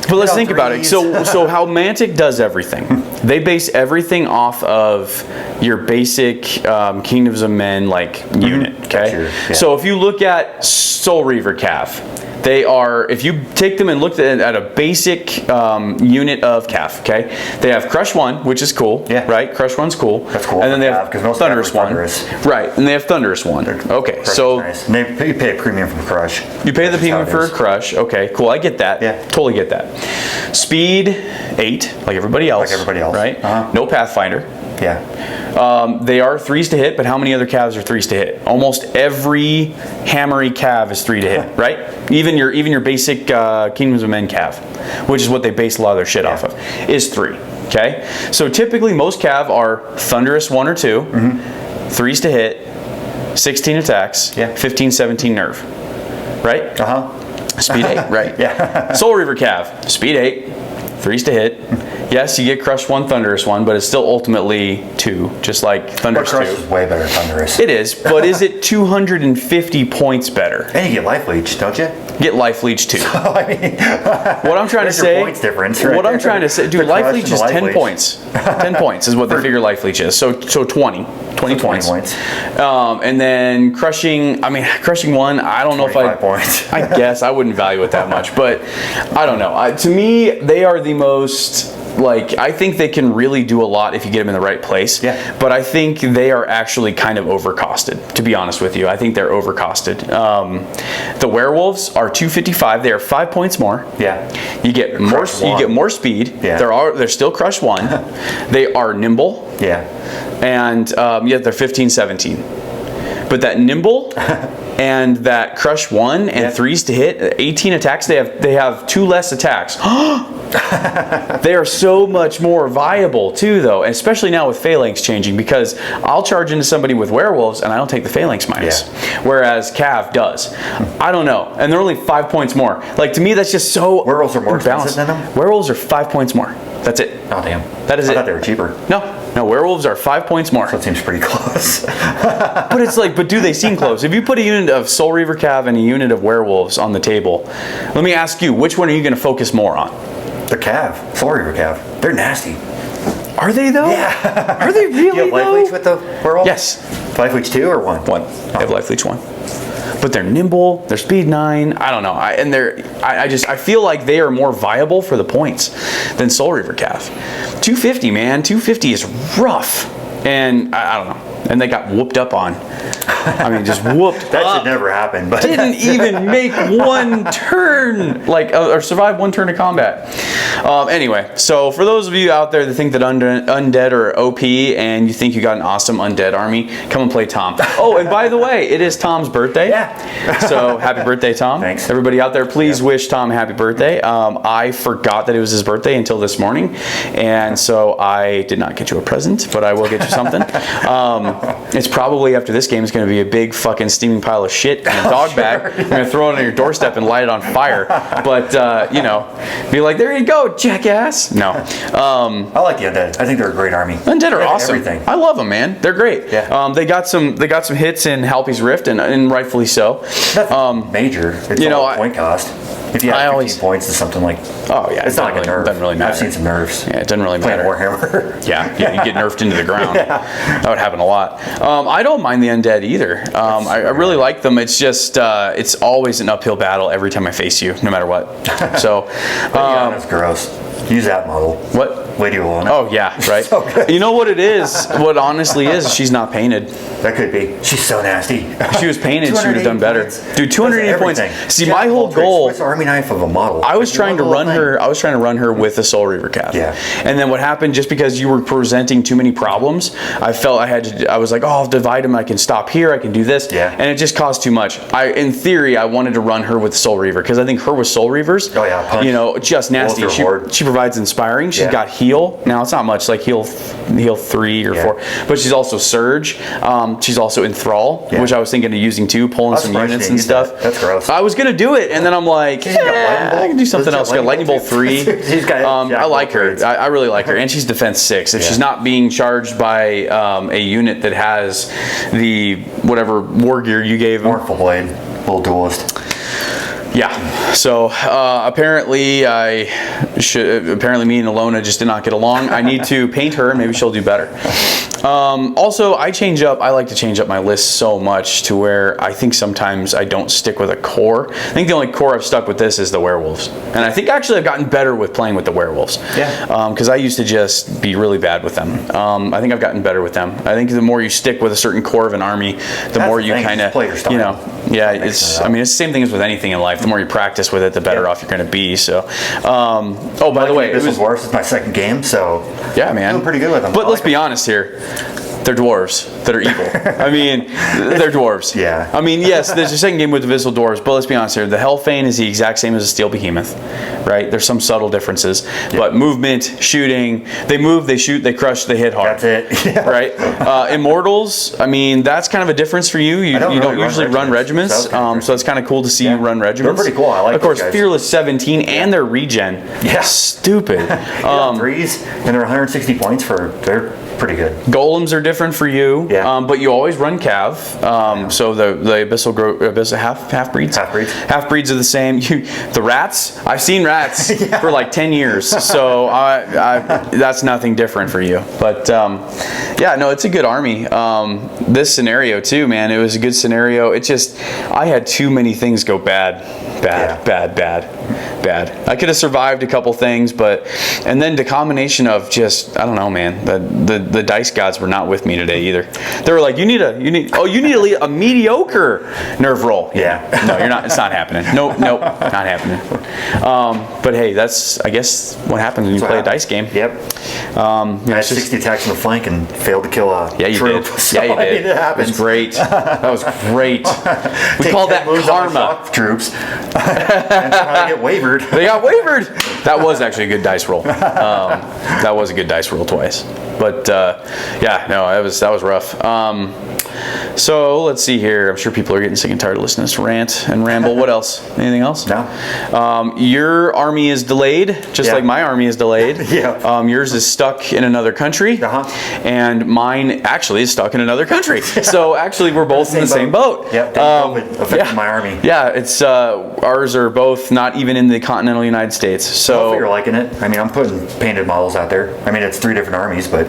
A: But let's think about it. So how Mantic does everything, they base everything off of your basic Kingdoms of Men unit. Okay.
B: Yeah.
A: So if you look at Soul Reaver Cav, they are, if you take them and look at a basic unit of Cav, okay, they have Crush 1, which is cool, right? Crush 1's cool.
B: That's cool.
A: And then they have Thunderous 1. Right, and they have Thunderous 1. Okay,
B: Crush
A: so
B: nice. And you pay a premium for Crush.
A: you pay the premium for a Crush. Okay, cool. I get that.
B: Yeah.
A: Totally get that. Speed 8, like everybody else. Right? No Pathfinder.
B: Yeah.
A: They are 3s to hit, but how many other Cavs are 3s to hit? Almost every hammery Cav is 3 to hit, right? Even your basic Kingdoms of Men Cav, which is what they base a lot of their shit off of, is 3. Okay? So typically most Cav are Thunderous 1 or 2, 3s to hit, 16 attacks, 15, 17 nerve. Right? Speed 8, right.
B: Yeah.
A: Soul Reaver Cav, speed 8, 3s to hit. Yes, you get Crush 1, Thunderous 1, but it's still ultimately 2, just like Thunderous 2.
B: Crush is way better than Thunderous.
A: It is, but is it 250 points better?
B: And you get Life Leech, don't you?
A: Get Life Leech too.
B: I mean,
A: what I'm trying to say,
B: points difference right
A: what I'm
B: there.
A: trying to say, dude,
B: The
A: Life
B: Crush
A: Leech
B: and
A: is
B: the Life
A: 10
B: Leech.
A: points. 10 points is what they figure Life Leech is. So 20 points. And then Crushing 1, I don't know if
B: 25 points.
A: I guess I wouldn't value it that much, but I don't know. To me, they are the most Like, I think they can really do a lot if you get them in the right place.
B: Yeah.
A: But I think they are actually kind of overcosted, to be honest with you. I think they're overcosted. The werewolves are 255. They are 5 points more.
B: Yeah.
A: You get more. You get more speed.
B: Yeah.
A: They're still crush 1. They are nimble.
B: Yeah.
A: And yet they're 15, 17. But that nimble and that crush 1 and 3s to hit, 18 attacks. They have 2 less attacks. They are so much more viable too, though, especially now with phalanx changing, because I'll charge into somebody with werewolves and I don't take the phalanx minus, whereas Cav does. I don't know, and they're only 5 points more. Like, to me, that's just so
B: Werewolves are more
A: imbalanced.
B: expensive than them?
A: Werewolves are 5 points more. That's it.
B: Oh, damn.
A: That is
B: I
A: it.
B: thought they were cheaper.
A: No, werewolves are 5 points more.
B: So it seems pretty close.
A: But it's like, but do they seem close? If you put a unit of Soul Reaver Cav and a unit of werewolves on the table, let me ask you, which one are you going to focus more on?
B: The Cav. Soul Reaver Cav. They're nasty.
A: Are they though?
B: Yeah.
A: Are they really
B: You have life
A: though?
B: leech with the werewolf?
A: Yes.
B: Life leech 2 or 1?
A: 1. They have life leech 1. But they're nimble. They're speed 9. I don't know. I feel like they are more viable for the points than Soul Reaver Cav. 250, man. 250 is rough. And I don't know. And they got whooped up on. I mean, just whooped
B: That
A: up.
B: should never happen. But
A: Didn't even make one turn, or survive one turn of combat. Anyway, so for those of you out there that think that Undead are OP and you think you got an awesome Undead army, come and play Tom. Oh, and by the way, it is Tom's birthday.
B: Yeah.
A: So happy birthday, Tom.
B: Thanks.
A: Everybody out there, please wish Tom a happy birthday. I forgot that it was his birthday until this morning, and so I did not get you a present, but I will get you something. It's probably, after this game, it's going to be a big fucking steaming pile of shit in a dog bag. You're going to throw it on your doorstep and light it on fire. But, you know, be like, there you go, jackass. No.
B: I like the Undead. I think they're a great army.
A: Undead are
B: They have
A: awesome.
B: Everything.
A: I love them, man. They're great.
B: Yeah.
A: They got some hits in Halpy's Rift, and rightfully so.
B: Nothing major. It's
A: you know,
B: all point cost. If you have 15 points to something like...
A: Oh, yeah.
B: It's not like a nerf.
A: Doesn't really matter.
B: I've seen some nerfs.
A: Yeah, it doesn't really
B: Playing
A: matter.
B: Warhammer.
A: Yeah, you get nerfed into the ground. That would happen a lot. I don't mind the Undead either. I really like them. It's just, it's always an uphill battle every time I face you, no matter what. So,
B: Yeah, that's gross. Use that model.
A: what?
B: Lady Alona.
A: Oh, yeah, right.
B: So good.
A: You know what it is? What honestly is, she's not painted.
B: That could be. She's so nasty.
A: If she was painted, she would have done better.
B: points.
A: Dude, 280 points.
B: Everything.
A: See,
B: Jack
A: my whole
B: Baldrick's
A: goal...
B: Swiss Army knife of a model.
A: I was
B: Like,
A: trying to
B: the whole
A: run
B: thing.
A: her. I was trying to run her with the Soul Reaver Cav.
B: Yeah.
A: And then what happened? Just because you were presenting too many problems, I felt I had to. I was like, oh, I'll divide them. I can stop here. I can do this.
B: Yeah.
A: And it just caused too much. In theory, I wanted to run her with Soul Reaver because I think her with Soul Reavers.
B: Oh, yeah, punch.
A: You know, just nasty.
B: Bolster horde.
A: She provides inspiring. She's
B: Yeah.
A: got heal. Now it's not much, like heal 3 or 4, but she's also surge. She's also enthrall,
B: Yeah.
A: which I was thinking of using too, pulling
B: I'm
A: some
B: surprised
A: units
B: you
A: and
B: didn't use
A: stuff.
B: that. That's gross.
A: I was gonna do it, and then I'm like,
B: She's got lightning
A: yeah,
B: bolt?
A: I can do something
B: Doesn't
A: else.
B: she have
A: Got lightning bolt 3.
B: She's got Jack
A: I like her.
B: Baldrick's.
A: I really like her, and she's defense 6. If she's not being charged by a unit that has the whatever war gear you gave him.
B: Mournful Blade. Little duelist.
A: Yeah. So apparently apparently me and Alona just did not get along. I need to paint her. Maybe she'll do better. Also, I like to change up my list so much to where I think sometimes I don't stick with a core. I think the only core I've stuck with this is the werewolves. And I think actually I've gotten better with playing with the werewolves.
B: Yeah.
A: Because I used to just be really bad with them. I think I've gotten better with them. I think the more you stick with a certain core of an army, the more you kind of,
B: play your style.
A: you know, yeah, it's the same thing as with anything in life. The more you practice with it, the better off you're going to be. So, oh, by the way,
B: Abyssal Dwarfs is my second game, so
A: yeah, man,
B: doing pretty good with them.
A: But let's be honest here. They're dwarves that are evil. I mean, they're dwarves.
B: Yeah.
A: I mean, yes, there's a second game with the Abyssal Dwarves, but let's be honest here. The Hellfane is the exact same as a Steel Behemoth, right? There's some subtle differences, but movement, shooting, they move, they shoot, they crush, they hit hard.
B: That's it. Yeah.
A: Right? Immortals, I mean, that's kind of a difference for you. You don't usually run regiments, so it's kind of cool to see you run regiments.
B: They're pretty cool. I like
A: Of course,
B: those guys.
A: Fearless 17 and their regen.
B: Yeah.
A: Stupid.
B: Threes, and they're 160 points for pretty good.
A: Golems are different for you,
B: Yeah.
A: but you always run Cav. So the Abyssal half breeds. Half breeds are the same. The rats. I've seen rats for like 10 years, so that's nothing different for you. But yeah, no, it's a good army. This scenario too, man. It was a good scenario. It just I had too many things go bad. I could have survived a couple things, and then the combination of just I don't know, man. The dice gods were not with me today either. They were like, you need a mediocre nerve roll.
B: Yeah.
A: No, you're not. It's not happening. Nope, not happening. But hey, that's I guess what happens when you play a dice game.
B: Yep.
A: I
B: had 60 attacks on the flank and failed to kill a troop.
A: Yeah, you did.
B: It happens.
A: It was great. That was great. We call that karma.
B: Troops. And try to get wavered.
A: They got wavered. That was actually a good dice roll. That was a good dice roll twice. But yeah, no, that was rough. So let's see here. I'm sure people are getting sick and tired of listening to us rant and ramble. What else? Anything else?
B: No.
A: Your army is delayed, just like my army is delayed.
B: Yeah.
A: Yours is stuck in another country, and mine actually is stuck in another country. So actually, we're both in the same boat.
B: Yep. COVID affected my army.
A: Yeah, it's ours are both not even in the continental United States. So
B: hopefully you're liking it. I mean, I'm putting painted models out there. I mean, it's 3 different armies, but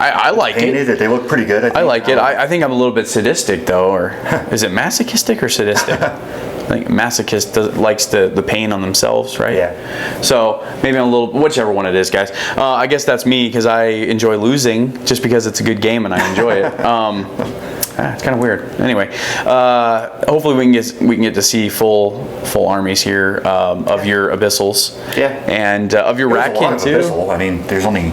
A: I like it.
B: They look pretty good.
A: I like it. I think I'm a little bit sadistic though, or is it masochistic or sadistic? I think masochist likes the pain on themselves, right?
B: Yeah.
A: So maybe I'm a little, whichever one it is, guys. I guess that's me because I enjoy losing just because it's a good game and I enjoy it. It's kind of weird. Anyway, hopefully we can get to see full armies here of your Abyssals.
B: Yeah.
A: And of your Ratkin too.
B: Abyssal. I mean, there's only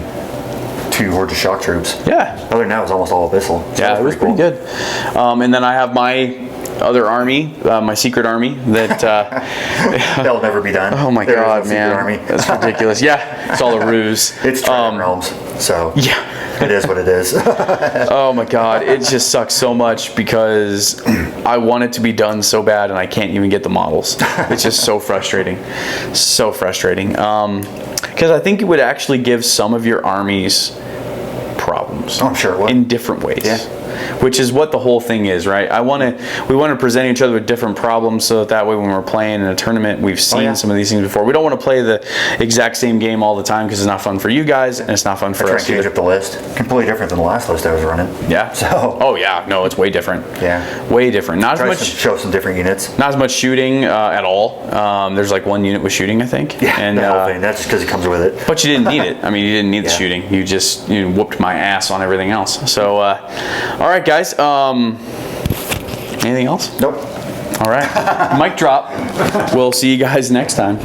B: 2 hordes of shock troops.
A: Yeah.
B: Other than that, it was almost all Abyssal. So
A: yeah, it was pretty good. And then I have my other army, my secret army that
B: that'll never be done.
A: Oh my god, man, army. That's ridiculous. Yeah, it's all a ruse.
B: It's Trident Realms, so
A: yeah.
B: It is what it is.
A: Oh my god, it just sucks so much because I want it to be done so bad and I can't even get the models. It's just so frustrating. So frustrating. Because I think it would actually give some of your armies problems.
B: Oh, I'm sure it would.
A: In different ways.
B: Yeah.
A: Which is what the whole thing is, right? We want to present each other with different problems so that way when we're playing in a tournament, we've seen some of these things before. We don't want to play the exact same game all the time because it's not fun for you guys and it's not fun for us.
B: I try to change up the list. Completely different than the last list I was running.
A: Yeah.
B: So.
A: Oh yeah, no, it's way different.
B: Yeah.
A: Way different. Not
B: try
A: as much.
B: Show some different units.
A: Not as much shooting at all. There's like 1 unit with shooting, I think.
B: Yeah.
A: And
B: the whole thing. That's just because it comes with it.
A: But you didn't need it. I mean, you didn't need the shooting. You just whooped my ass on everything else. So, all right, guys. Anything else?
B: Nope.
A: All right. Mic drop. We'll see you guys next time.